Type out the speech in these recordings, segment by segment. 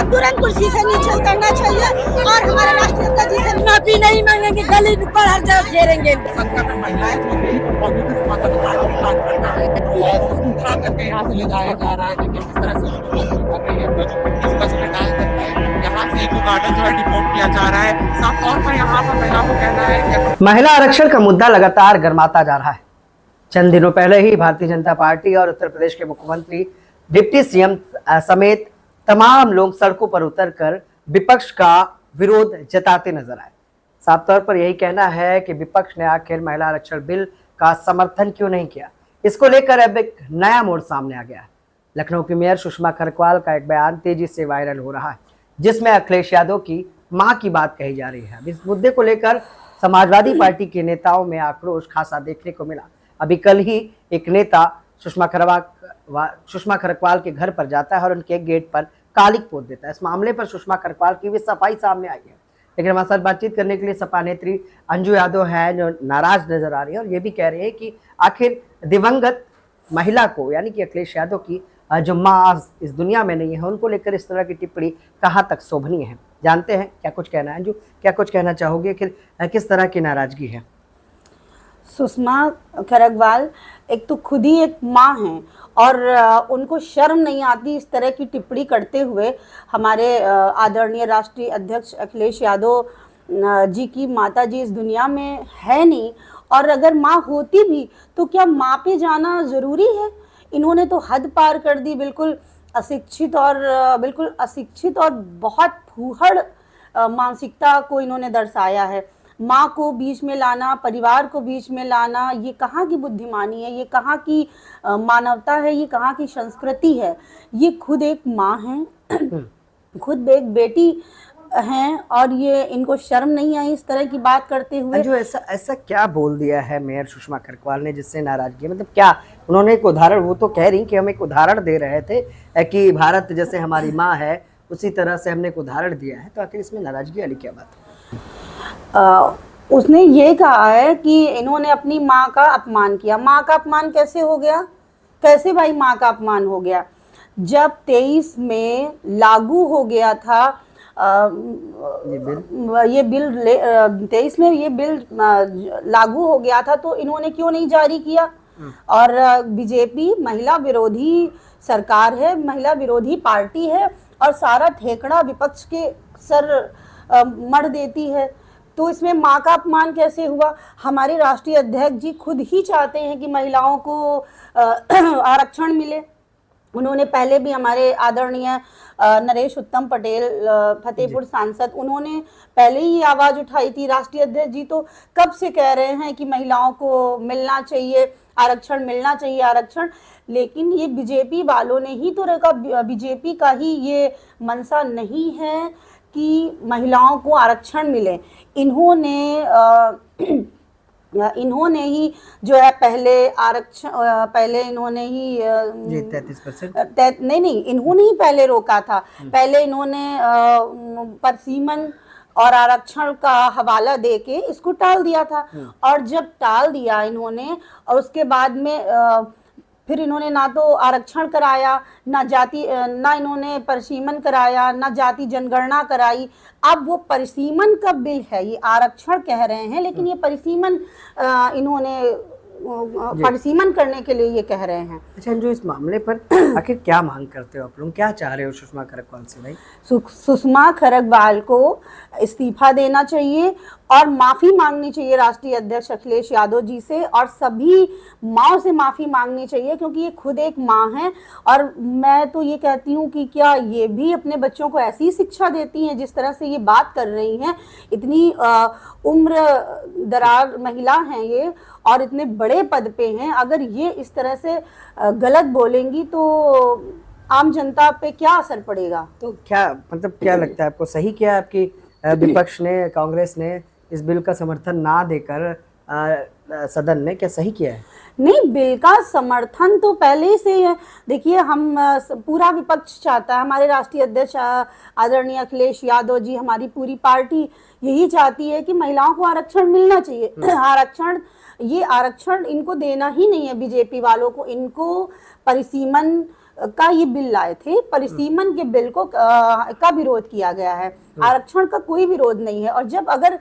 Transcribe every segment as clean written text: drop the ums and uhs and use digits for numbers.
तुरंत कुर्सी से नीचे उतरना चाहिए और हमारे राष्ट्रपिता जी से माफी नहीं मांगेंगे, गली पर हर जगह घेरेंगे। संकट में महिलाएं जो थी और विभिन्न पत्रकारों की बात करना है और उसको उठा करके यहाँ से ले जाया जा रहा है। देखिए किस तरह से उसको बस में कर रही है, इस बस में डाल करके यहाँ से ईको गार्डन जो है डिपोर्ट किया जा रहा है। साफ तौर पर यहाँ पर महिलाओं को कहना है कि महिला आरक्षण का मुद्दा लगातार गर्माता जा रहा है। चंद दिनों पहले ही भारतीय जनता पार्टी और उत्तर प्रदेश के मुख्यमंत्री, डिप्टी सीएम समेत तमाम लोग सड़कों पर उतरकर विपक्ष का विरोध जताते नजर आए। साफ तौर पर यही कहना है कि विपक्ष ने आखिर महिला आरक्षण बिल का समर्थन क्यों नहीं किया। इसको लेकर अब एक नया मोड़ सामने आ गया है। लखनऊ की मेयर सुषमा खरक्वाल का एक बयान तेजी से वायरल हो रहा है, जिसमें अखिलेश यादव की मां की बात कही जा रही है। इस मुद्दे को लेकर समाजवादी पार्टी के नेताओं में आक्रोश खासा देखने को मिला। अभी कल ही एक नेता सुषमा खरक्वाल के घर पर जाता है और उनके गेट पर कालिक पोत देता है। इस मामले पर सुषमा खरक्वाल की भी सफाई सामने आई है, लेकिन हमारे साथ बातचीत करने के लिए सपा नेत्री अंजू यादव है, जो नाराज नजर आ रही है और ये भी कह रहे हैं कि आखिर दिवंगत महिला को, यानी कि अखिलेश यादव की जो मां इस दुनिया में नहीं है, उनको लेकर इस तरह की टिप्पणी कहाँ तक शोभनीय है। जानते हैं क्या कुछ कहना है। अंजू, क्या कुछ कहना चाहोगे, किस तरह की नाराजगी है? सुषमा खरगवाल एक तो खुद ही एक माँ हैं और उनको शर्म नहीं आती इस तरह की टिप्पणी करते हुए। हमारे आदरणीय राष्ट्रीय अध्यक्ष अखिलेश यादव जी की माता जी इस दुनिया में है नहीं, और अगर माँ होती भी तो क्या माँ पे जाना ज़रूरी है? इन्होंने तो हद पार कर दी। बिल्कुल अशिक्षित और बहुत फूहड़ मानसिकता को इन्होंने दर्शाया है। माँ को बीच में लाना, परिवार को बीच में लाना, ये कहाँ की बुद्धिमानी है, ये कहाँ की मानवता है, ये कहाँ की संस्कृति है? ये खुद एक माँ हैं, खुद एक बेटी हैं, और ये इनको शर्म नहीं आई इस तरह की बात करते हुए। जो ऐसा क्या बोल दिया है मेयर सुषमा खरक्वाल ने जिससे नाराजगी? मतलब क्या उन्होंने एक उदाहरण, वो तो कह रही कि हम एक उदाहरण दे रहे थे कि भारत जैसे हमारी माँ है उसी तरह से हमने एक उदाहरण दिया है, तो आखिर इसमें नाराजगी वाली क्या बात है? उसने ये कहा है कि इन्होंने अपनी माँ का अपमान किया। माँ का अपमान कैसे हो गया? कैसे भाई माँ का अपमान हो गया? जब 23 में लागू हो गया था ये बिल 23 में ये बिल लागू हो गया था, तो इन्होंने क्यों नहीं जारी किया? और बीजेपी महिला विरोधी सरकार है, महिला विरोधी पार्टी है, और सारा ठेकड़ा विपक्ष के सर मढ़ देती है, तो इसमें माँ का अपमान कैसे हुआ? हमारे राष्ट्रीय अध्यक्ष जी खुद ही चाहते हैं कि महिलाओं को आरक्षण मिले। उन्होंने पहले भी, हमारे आदरणीय नरेश उत्तम पटेल फतेहपुर सांसद, उन्होंने पहले ही आवाज़ उठाई थी। राष्ट्रीय अध्यक्ष जी तो कब से कह रहे हैं कि महिलाओं को मिलना चाहिए आरक्षण, मिलना चाहिए आरक्षण, लेकिन ये बीजेपी वालों ने ही तो रखा। बीजेपी का ही ये मनसा नहीं है कि महिलाओं को आरक्षण मिले। इन्होंने ही जो है पहले आरक्षण, पहले इन्होंने ही 33% नहीं, इन्होंने ही पहले रोका था। पहले इन्होंने परसीमन और आरक्षण का हवाला देके इसको टाल दिया था, और जब टाल दिया इन्होंने, और उसके बाद में फिर इन्होंने ना तो आरक्षण कराया, ना इन्होंने परिसीमन कराया, ना जाति जनगणना कराई। अब वो परिसीमन का बिल है, ये आरक्षण कह रहे हैं, लेकिन ये परिसीमन इन्होंने परिसीमन करने के लिए ये कह रहे हैं। अच्छा, जो इस मामले पर आखिर क्या मांग करते हो आप लोग, क्या चाह रहे हो सुषमा खरक्वाल से? भाई सुषमा खरक्वाल को इस्तीफा देना चाहिए और माफ़ी मांगनी चाहिए राष्ट्रीय अध्यक्ष अखिलेश यादव जी से, और सभी माँओं से माफ़ी मांगनी चाहिए, क्योंकि ये खुद एक माँ हैं। और मैं तो ये कहती हूँ कि क्या ये भी अपने बच्चों को ऐसी शिक्षा देती हैं जिस तरह से ये बात कर रही हैं? इतनी उम्र दराज महिला हैं ये, और इतने बड़े पद पे हैं। अगर ये इस तरह से गलत बोलेंगी तो आम जनता पे क्या असर पड़ेगा? तो क्या मतलब क्या लगता है आपको, सही किया आपकी विपक्ष ने, कांग्रेस ने इस बिल का समर्थन ना देकर सदन में, क्या सही किया है? नहीं, बिल का समर्थन तो पहले से है। देखिए, हम पूरा विपक्ष चाहता है, हमारे राष्ट्रीय अध्यक्ष आदरणीय अखिलेश यादव जी, हमारी पूरी पार्टी यही चाहती है कि महिलाओं को आरक्षण मिलना चाहिए। आरक्षण इनको देना ही नहीं है बीजेपी वालों को, इनको परिसीमन का ये बिल लाए थे, परिसीमन के बिल को का विरोध किया गया है। आरक्षण का कोई विरोध नहीं है। और जब अगर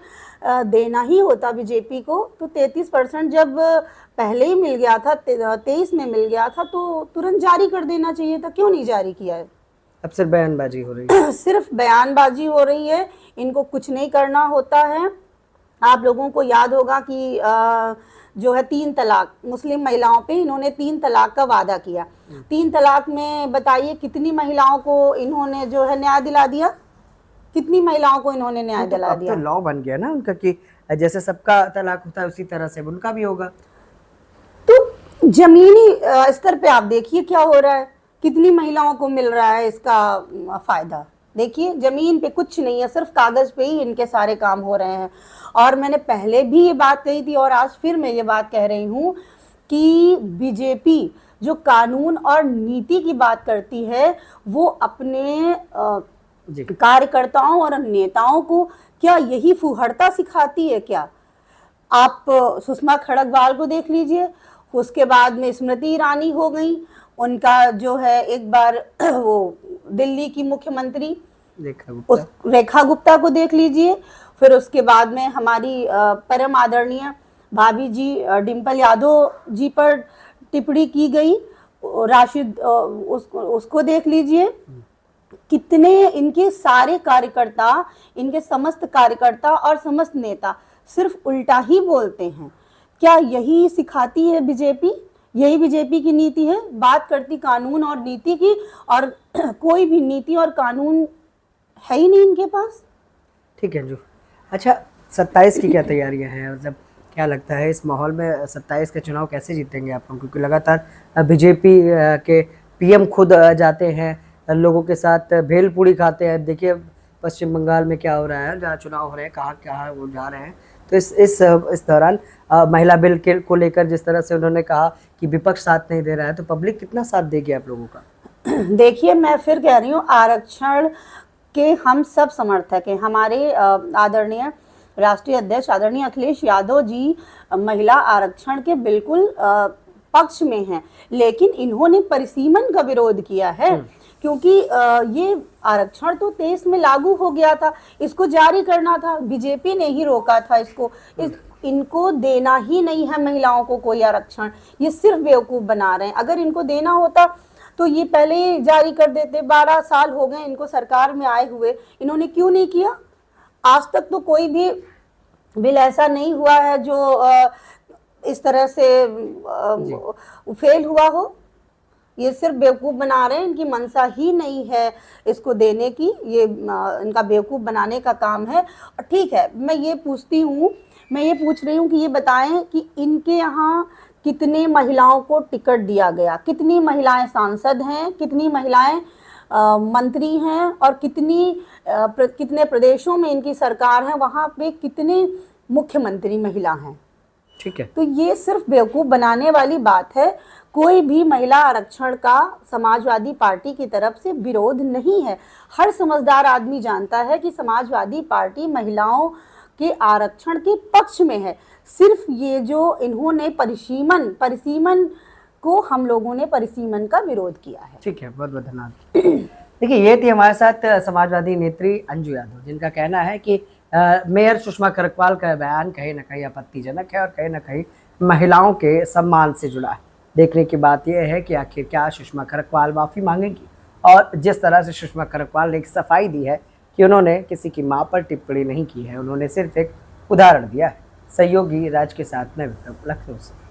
देना ही होता बीजेपी को तो 33% जब पहले ही मिल गया था, 23 में मिल गया था, तो तुरंत जारी कर देना चाहिए था। क्यों नहीं जारी किया है? अब सिर्फ बयानबाजी हो रही है। सिर्फ बयानबाजी हो रही है, इनको कुछ नहीं करना होता है। आप लोगों को याद होगा कि जो है 3 तलाक, मुस्लिम महिलाओं पे इन्होंने 3 तलाक का वादा किया। 3 तलाक में बताइए कितनी महिलाओं को इन्होंने जो है न्याय दिला दिया? कितनी महिलाओं को इन्होंने न्याय दिला दिया? अब तो लॉ बन गया ना उनका कि जैसे सबका तलाक होता है उसी तरह से उनका भी होगा। तो जमीनी स्तर पे आप देखिए क्या हो रहा है, कितनी महिलाओं को मिल रहा है इसका फायदा। देखिए जमीन पे कुछ नहीं है, सिर्फ कागज पे ही इनके सारे काम हो रहे हैं। और मैंने पहले भी ये बात कही थी और आज फिर मैं ये बात कह रही हूँ कि बीजेपी जो कानून और नीति की बात करती है वो अपने कार्यकर्ताओं और नेताओं को क्या यही फुहड़ता सिखाती है क्या? आप सुषमा खड़गवाल को देख लीजिए, उसके बाद में स्मृति ईरानी हो गई, उनका जो है एक बार वो दिल्ली की मुख्यमंत्री रेखा गुप्ता को देख लीजिए, फिर उसके बाद में हमारी परम आदरणीय भाभी जी डिम्पल यादव जी पर टिप्पणी की गई, राशिद उसको देख लीजिए। कितने इनके सारे कार्यकर्ता, इनके समस्त कार्यकर्ता और समस्त नेता सिर्फ उल्टा ही बोलते हैं। क्या यही सिखाती है बीजेपी? यही बीजेपी की नीति है? बात करती कानून और नीति की, और कोई भी नीति और कानून है ही नहीं इनके पास। ठीक है अंजू। अच्छा, 27 की क्या तैयारियां हैं? मतलब क्या लगता है इस माहौल में 27 के चुनाव कैसे जीतेंगे आप लोग? क्योंकि लगातार बीजेपी के पीएम खुद जाते हैं, लोगों के साथ भेलपूरी खाते हैं। देखिए पश्चिम बंगाल में क्या हो रहा है, जहाँ चुनाव हो रहे हैं, कहाँ वो जा रहे हैं। तो इस दौरान महिला बिल को लेकर जिस तरह से उन्होंने कहा कि विपक्ष साथ नहीं दे रहा है, तो पब्लिक कितना साथ देगी आप लोगों का? देखिए मैं फिर कह रही हूँ, आरक्षण के हम सब समर्थक हैं। हमारे आदरणीय राष्ट्रीय अध्यक्ष आदरणीय अखिलेश यादव जी महिला आरक्षण के बिल्कुल पक्ष में हैं, लेकिन इन्होंने परिसीमन का विरोध किया है। क्योंकि ये आरक्षण तो 23 में लागू हो गया था, इसको जारी करना था, बीजेपी ने ही रोका था इसको। इनको देना ही नहीं है महिलाओं को कोई आरक्षण, ये सिर्फ बेवकूफ बना रहे हैं। अगर इनको देना होता तो ये पहले ही जारी कर देते। 12 साल हो गए इनको सरकार में आए हुए, इन्होंने क्यों नहीं किया? आज तक तो कोई भी बिल ऐसा नहीं हुआ है जो इस तरह से फेल हुआ हो। ये सिर्फ बेवकूफ़ बना रहे हैं, इनकी मंशा ही नहीं है इसको देने की, ये इनका बेवकूफ़ बनाने का काम है। ठीक है, मैं ये पूछ रही हूँ कि ये बताएं कि इनके यहाँ कितने महिलाओं को टिकट दिया गया, कितनी महिलाएं सांसद हैं, कितनी महिलाएं मंत्री हैं, और कितने प्रदेशों में इनकी सरकार है, वहाँ पे कितने मुख्यमंत्री महिला हैं। ठीक है, तो ये सिर्फ बेवकूफ़ बनाने वाली बात है। कोई भी महिला आरक्षण का समाजवादी पार्टी की तरफ से विरोध नहीं है। हर समझदार आदमी जानता है कि समाजवादी पार्टी महिलाओं के आरक्षण के पक्ष में है। सिर्फ ये जो इन्होंने परिसीमन को, हम लोगों ने परिसीमन का विरोध किया है। ठीक है, बहुत बहुत धन्यवाद। देखिए ये थी हमारे साथ समाजवादी नेत्री अंजू यादव, जिनका कहना है कि मेयर सुषमा खड़गवाल का बयान कहीं ना कहीं आपत्तिजनक है और कहीं ना कहीं महिलाओं के सम्मान से जुड़ा है। देखने की बात यह है कि आखिर क्या सुषमा खड़गवाल माफ़ी मांगेंगी। और जिस तरह से सुषमा खड़गवाल ने एक सफाई दी है कि उन्होंने किसी की मां पर टिप्पणी नहीं की है, उन्होंने सिर्फ एक उदाहरण दिया है। सहयोगी राज के साथ मैं विक्रम, लखनऊ से।